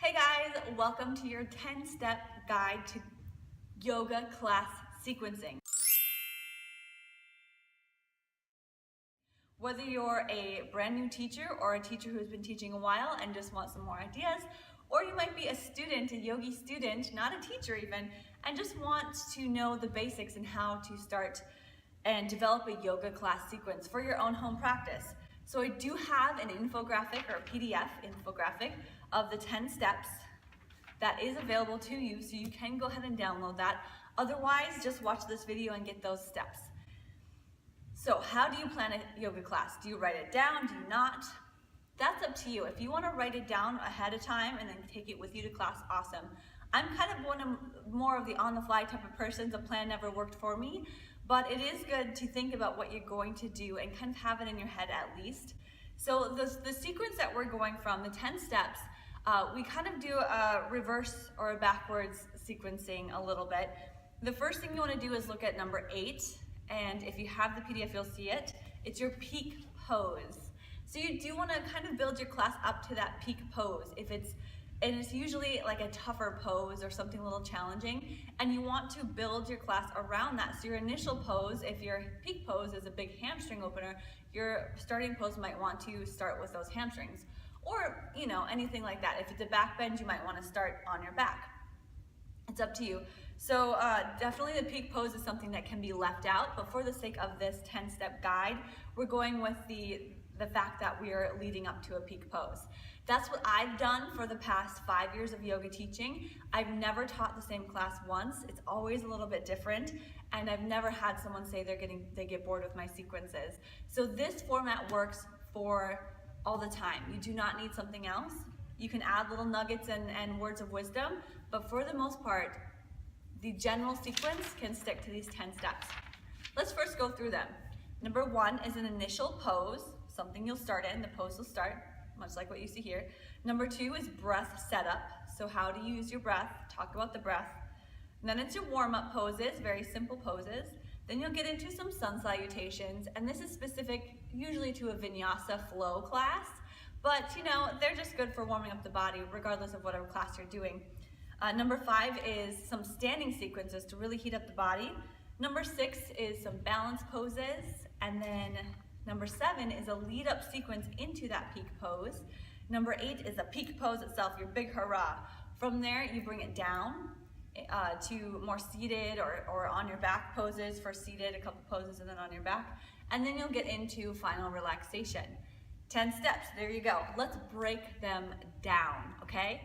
Hey guys, welcome to your 10-step guide to yoga class sequencing. Whether you're a brand new teacher or a teacher who's been teaching a while and just want some more ideas, or you might be a student, a yogi student, not a teacher even, and just want to know the basics and how to start and develop a yoga class sequence for your own home practice. So I do have an infographic or a PDF infographic of the 10 steps that is available to you, so you can go ahead and download that. Otherwise, just watch this video and get those steps. So how do you plan a yoga class? Do you write it down? Do you not? That's up to you. If you want to write it down ahead of time and then take it with you to class, awesome. I'm kind of more of the on-the-fly type of person. The plan never worked for me, but it is good to think about what you're going to do and kind of have it in your head at least. So the sequence that we're going from, the 10 steps, we kind of do a reverse or a backwards sequencing a little bit. The first thing you want to do is look at number 8, and if you have the PDF, you'll see it. It's your peak pose. So you do want to kind of build your class up to that peak pose. And it's usually like a tougher pose or something a little challenging, and you want to build your class around that. So your initial pose, if your peak pose is a big hamstring opener, your starting pose might want to start with those hamstrings. Or, anything like that. If it's a back bend, you might want to start on your back. It's up to you. So definitely the peak pose is something that can be left out, but for the sake of this 10-step guide, we're going with the fact that we are leading up to a peak pose. That's what I've done for the past 5 years of yoga teaching. I've never taught the same class once. It's always a little bit different, and I've never had someone say they get bored with my sequences. So this format works for all the time. You do not need something else. You can add little nuggets and words of wisdom, but for the most part, the general sequence can stick to these 10 steps. Let's first go through them. Number 1 is an initial pose, something you'll start in. The pose will start, much like what you see here. Number 2 is breath setup. So how to use your breath, talk about the breath. And then it's your warm-up poses, very simple poses. Then you'll get into some sun salutations, and this is specific usually to a vinyasa flow class, but they're just good for warming up the body regardless of whatever class you're doing. Number 5 is some standing sequences to really heat up the body. Number 6 is some balance poses, and then number 7 is a lead up sequence into that peak pose. Number 8 is a peak pose itself, your big hurrah. From there, you bring it down to more seated or on your back poses. For seated, a couple poses, and then on your back. And then you'll get into final relaxation. 10 steps, there you go. Let's break them down, okay?